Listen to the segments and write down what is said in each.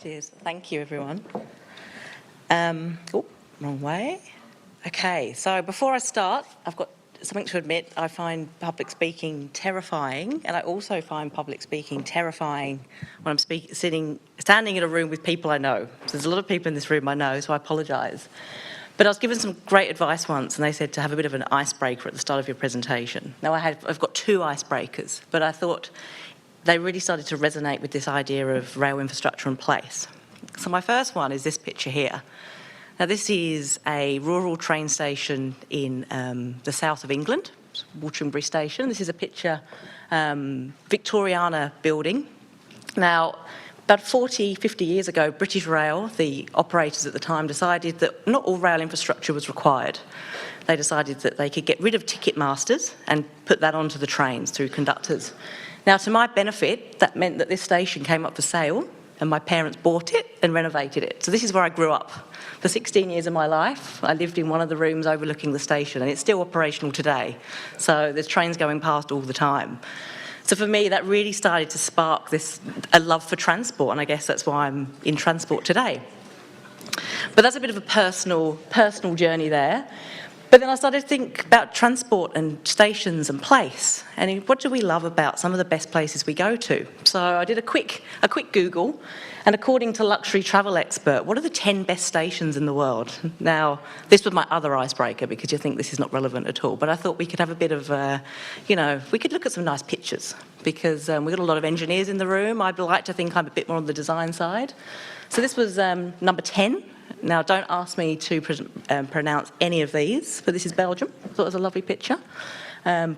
Cheers. Thank you, everyone. Wrong way. Okay, so before I start, I've got something to admit. I find public speaking terrifying, and I also find public speaking terrifying when I'm standing in a room with people I know. So there's a lot of people in this room I know, so I apologise. But I was given some great advice once, and they said to have a bit of an icebreaker at the start of your presentation. Now, I've got 2 icebreakers, but I thought they really started to resonate with this idea of rail infrastructure in place. So my first one is this picture here. Now, this is a rural train station in the south of England, Waterbury Station. This is a picture, Victoriana building. Now, about 40, 50 years ago, British Rail, the operators at the time, decided that not all rail infrastructure was required. They decided that they could get rid of ticket masters and put that onto the trains through conductors. Now, to my benefit, that meant that this station came up for sale and my parents bought it and renovated it. So this is where I grew up. For 16 years of my life, I lived in one of the rooms overlooking the station, and it's still operational today. So there's trains going past all the time. So for me, that really started to spark a love for transport, and I guess that's why I'm in transport today. But that's a bit of a personal journey there. But then I started to think about transport and stations and place, and what do we love about some of the best places we go to? So I did a quick Google, and according to Luxury Travel Expert, what are the 10 best stations in the world? Now, this was my other icebreaker because you think this is not relevant at all, but I thought we could have a bit of, we could look at some nice pictures because we've got a lot of engineers in the room. I'd like to think I'm a bit more on the design side. So this was number 10. Now, don't ask me to pronounce any of these, but this is Belgium. I thought it was a lovely picture.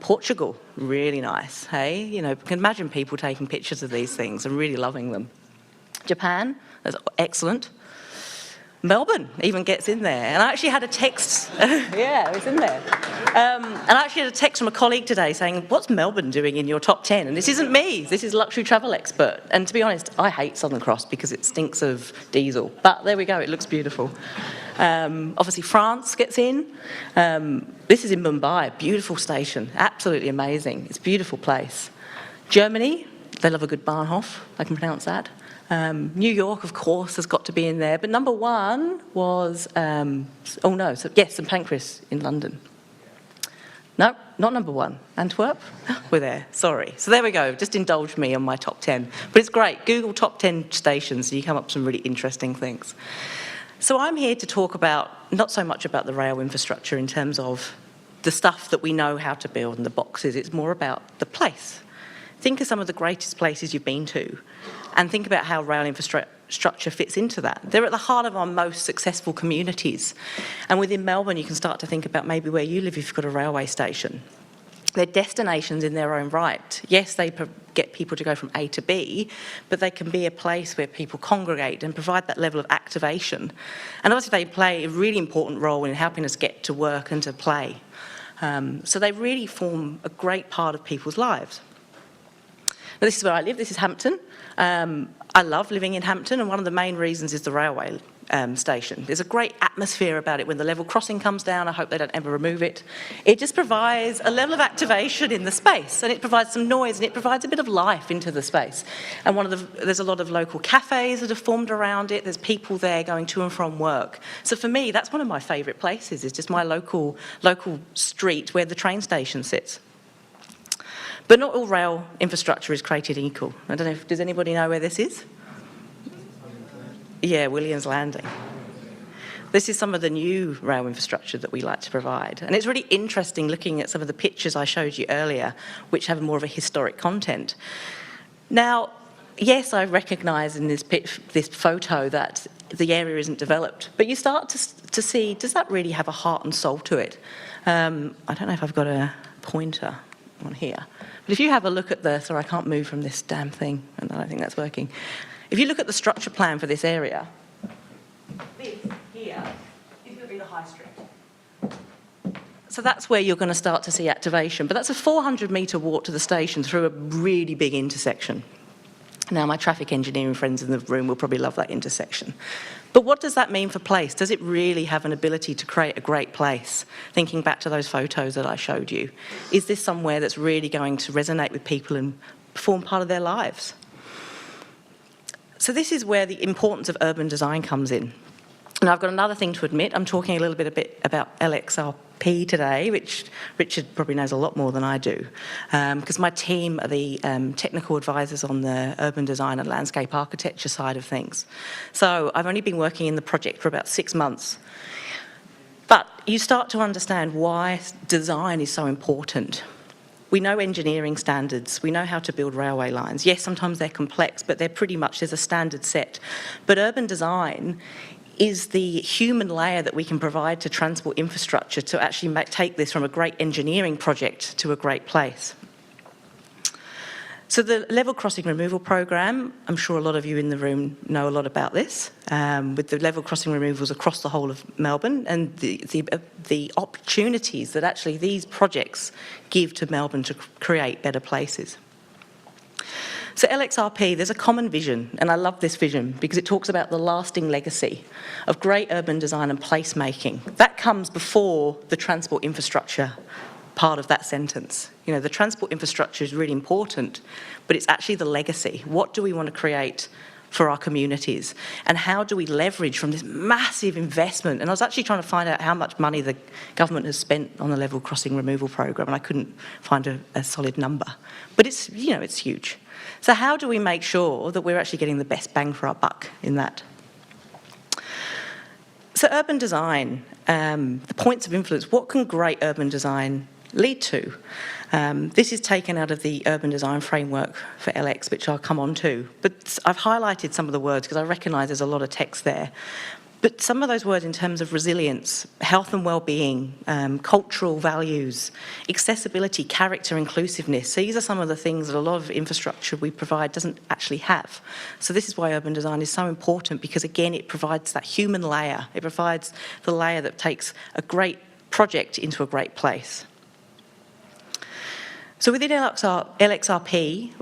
Portugal, really nice, hey? You know, you can imagine people taking pictures of these things and really loving them. Japan, that's excellent. Melbourne even gets in there. And I actually had a text, yeah, it's in there. And I actually had a text from a colleague today saying, what's Melbourne doing in your top 10? And this isn't me, this is Luxury Travel Expert. And to be honest, I hate Southern Cross because it stinks of diesel. But there we go, it looks beautiful. Obviously France gets in. This is in Mumbai, beautiful station, absolutely amazing. It's a beautiful place. Germany, they love a good Bahnhof, I can pronounce that. New York, of course, has got to be in there. But number 1 was, St Pancras in London. No, not number 1. Antwerp? We're there, sorry. So there we go, just indulge me on my top 10. But it's great, Google top 10 stations, and you come up with some really interesting things. So I'm here to talk about, not so much about the rail infrastructure in terms of the stuff that we know how to build and the boxes, it's more about the place. Think of some of the greatest places you've been to and think about how rail infrastructure fits into that. They're at the heart of our most successful communities. And within Melbourne, you can start to think about maybe where you live if you've got a railway station. They're destinations in their own right. Yes, they get people to go from A to B, but they can be a place where people congregate and provide that level of activation. And obviously they play a really important role in helping us get to work and to play. So they really form a great part of people's lives. Now, this is where I live, this is Hampton. I love living in Hampton, and one of the main reasons is the railway station. There's a great atmosphere about it when the level crossing comes down. I hope they don't ever remove it. It just provides a level of activation in the space, and it provides some noise, and it provides a bit of life into the space. And there's a lot of local cafes that have formed around it. There's people there going to and from work. So for me, that's one of my favourite places, is just my local street where the train station sits. But not all rail infrastructure is created equal. I don't know, does anybody know where this is? Yeah, Williams Landing. This is some of the new rail infrastructure that we like to provide. And it's really interesting looking at some of the pictures I showed you earlier, which have more of a historic content. Now, yes, I recognise in this photo that the area isn't developed, but you start to see, does that really have a heart and soul to it? I don't know if I've got a pointer on here. But if you have a look at sorry, I can't move from this damn thing, and I don't think that's working. If you look at the structure plan for this area, this here is going to be the high street. So that's where you're going to start to see activation. But that's a 400-metre walk to the station through a really big intersection. Now, my traffic engineering friends in the room will probably love that intersection. But what does that mean for place? Does it really have an ability to create a great place? Thinking back to those photos that I showed you, is this somewhere that's really going to resonate with people and form part of their lives? So this is where the importance of urban design comes in. Now, I've got another thing to admit. I'm talking a little bit about LXRP today, which Richard probably knows a lot more than I do, because my team are the technical advisors on the urban design and landscape architecture side of things. So I've only been working in the project for about 6 months. But you start to understand why design is so important. We know engineering standards, we know how to build railway lines. Yes, sometimes they're complex, but they're pretty much, there's a standard set. But urban design is the human layer that we can provide to transport infrastructure to actually take this from a great engineering project to a great place. So the level crossing removal program, I'm sure a lot of you in the room know a lot about this, with the level crossing removals across the whole of Melbourne and the opportunities that actually these projects give to Melbourne to create better places. So LXRP, there's a common vision, and I love this vision because it talks about the lasting legacy of great urban design and placemaking. That comes before the transport infrastructure part of that sentence. You know, the transport infrastructure is really important, but it's actually the legacy. What do we want to create for our communities? And how do we leverage from this massive investment? And I was actually trying to find out how much money the government has spent on the level crossing removal program, and I couldn't find a solid number. But it's, you know, it's huge. So how do we make sure that we're actually getting the best bang for our buck in that? So urban design, the points of influence, what can great urban design lead to? This is taken out of the urban design framework for LX, which I'll come on to. But I've highlighted some of the words because I recognise there's a lot of text there. But some of those words in terms of resilience, health and well-being, cultural values, accessibility, character, inclusiveness, these are some of the things that a lot of infrastructure we provide doesn't actually have. So this is why urban design is so important, because again, it provides that human layer. It provides the layer that takes a great project into a great place. So within LXRP,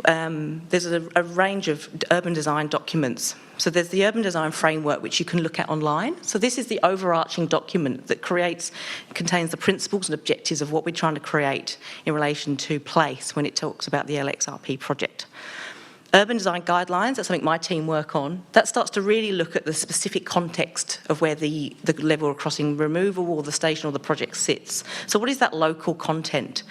there's a range of urban design documents. So there's the urban design framework, which you can look at online. So this is the overarching document that contains the principles and objectives of what we're trying to create in relation to place when it talks about the LXRP project. Urban design guidelines, that's something my team work on. That starts to really look at the specific context of where the level crossing removal or the station or the project sits. So what is that local content?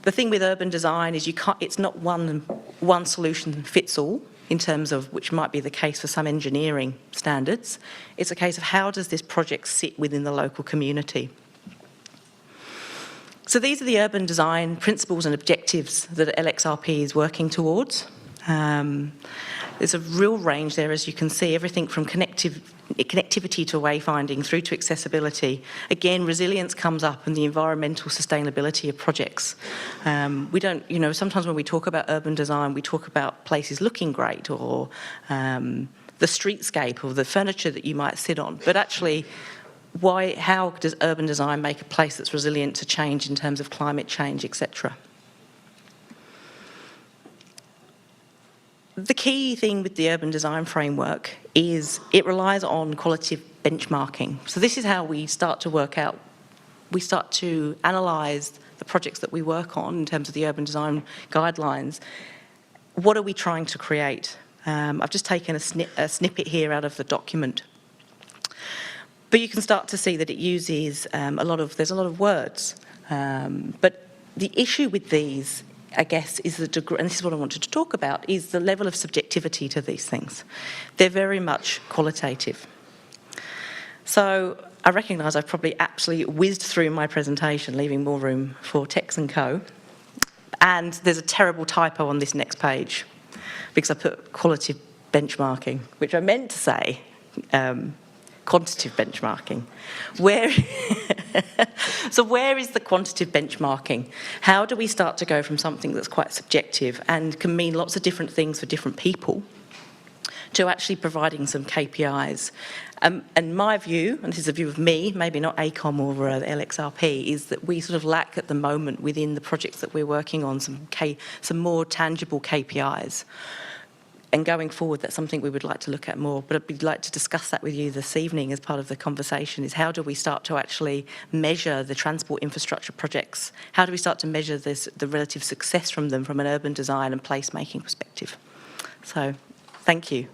The thing with urban design is it's not one solution fits all in terms of, which might be the case for some engineering standards. It's a case of how does this project sit within the local community. So these are the urban design principles and objectives that LXRP is working towards. There's a real range there, as you can see, everything from connectivity to wayfinding through to accessibility. Again, resilience comes up and the environmental sustainability of projects. We don't, you know, sometimes when we talk about urban design, we talk about places looking great or the streetscape or the furniture that you might sit on. But actually, how does urban design make a place that's resilient to change in terms of climate change, etc.? The key thing with the urban design framework is it relies on qualitative benchmarking. So this is how we start to work out, we start to analyse the projects that we work on in terms of the urban design guidelines. What are we trying to create? I've just taken a snippet here out of the document. But you can start to see that it uses there's a lot of words. But the issue with these, I guess, is the degree, and this is what I wanted to talk about, is the level of subjectivity to these things. They're very much qualitative. So I recognise I've probably absolutely whizzed through my presentation, leaving more room for Tex and Co. And there's a terrible typo on this next page because I put qualitative benchmarking, which I meant to say quantitative benchmarking. So where is the quantitative benchmarking? How do we start to go from something that's quite subjective and can mean lots of different things for different people to actually providing some KPIs? And my view, and this is a view of me, maybe not AECOM or LXRP, is that we sort of lack at the moment within the projects that we're working on some more tangible KPIs. And going forward, that's something we would like to look at more, but I'd like to discuss that with you this evening as part of the conversation, is how do we start to actually measure the transport infrastructure projects? How do we start to measure the relative success from them from an urban design and placemaking perspective? So, thank you.